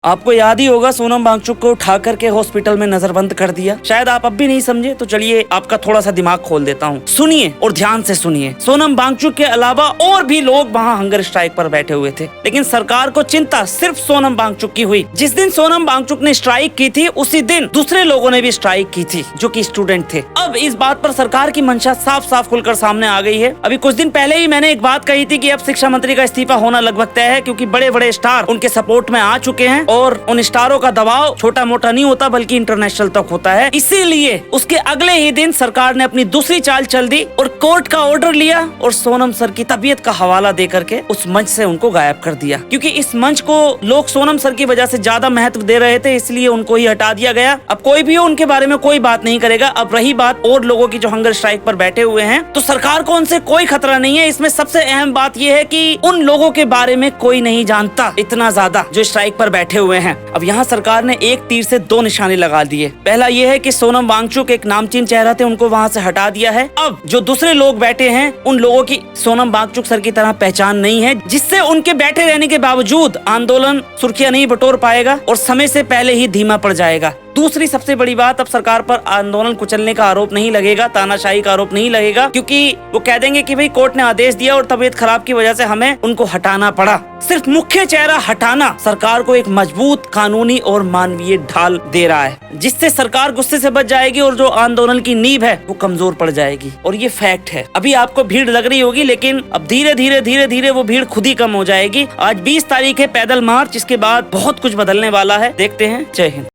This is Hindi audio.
आपको याद ही होगा सोनम वांगचुक को उठा करके हॉस्पिटल में नजरबंद कर दिया। शायद आप अब भी नहीं समझे, तो चलिए आपका थोड़ा सा दिमाग खोल देता हूँ। सुनिए और ध्यान से सुनिए। सोनम वांगचुक के अलावा और भी लोग वहाँ हंगर स्ट्राइक पर बैठे हुए थे, लेकिन सरकार को चिंता सिर्फ सोनम वांगचुक की हुई। जिस दिन सोनम वांगचुक ने स्ट्राइक की थी, उसी दिन दूसरे लोगों ने भी स्ट्राइक की थी, जो कि स्टूडेंट थे। अब इस बात पर सरकार की मंशा साफ साफ खुलकर सामने आ गई है। अभी कुछ दिन पहले ही मैंने एक बात कही थी कि अब शिक्षा मंत्री का इस्तीफा होना लगभग तय है, क्योंकि बड़े बड़े स्टार उनके सपोर्ट में आ चुके हैं और उन स्टारों का दबाव छोटा मोटा नहीं होता, बल्कि इंटरनेशनल तक होता है। इसीलिए उसके अगले ही दिन सरकार ने अपनी दूसरी चाल चल दी और कोर्ट का ऑर्डर लिया और सोनम सर की तबीयत का हवाला दे करके उस मंच से उनको गायब कर दिया। क्योंकि इस मंच को लोग सोनम सर की वजह से ज्यादा महत्व दे रहे थे, इसलिए उनको ही हटा दिया गया। अब कोई भी हो उनके बारे में कोई बात नहीं करेगा। अब रही बात और लोगों की जो हंगर स्ट्राइक पर बैठे हुए हैं, तो सरकार को उनसे कोई खतरा नहीं है। इसमें सबसे अहम बात यह है कि उन लोगों के बारे में कोई नहीं जानता इतना ज्यादा जो स्ट्राइक पर बैठे हुए हैं। अब यहाँ सरकार ने एक तीर से दो निशाने लगा दिए। पहला ये है कि सोनम वांगचुक एक नामचीन चेहरा थे, उनको वहाँ से हटा दिया है। अब जो दूसरे लोग बैठे हैं, उन लोगों की सोनम वांगचुक सर की तरह पहचान नहीं है, जिससे उनके बैठे रहने के बावजूद आंदोलन सुर्खियां नहीं बटोर पाएगा और समय से पहले ही धीमा पड़ जाएगा। दूसरी सबसे बड़ी बात, अब सरकार पर आंदोलन कुचलने का आरोप नहीं लगेगा, तानाशाही का आरोप नहीं लगेगा, क्योंकि वो कह देंगे कि भाई कोर्ट ने आदेश दिया और तबीयत खराब की वजह से हमें उनको हटाना पड़ा। सिर्फ मुख्य चेहरा हटाना सरकार को एक मजबूत कानूनी और मानवीय ढाल दे रहा है, जिससे सरकार गुस्से से बच जाएगी और जो आंदोलन की नींव है वो कमजोर पड़ जाएगी। और ये फैक्ट है। अभी आपको भीड़ लग रही होगी, लेकिन अब धीरे धीरे वो भीड़ खुद ही कम हो जाएगी। आज 20 तारीख है, पैदल मार्च, इसके बाद बहुत कुछ बदलने वाला है। देखते हैं। जय हिंद।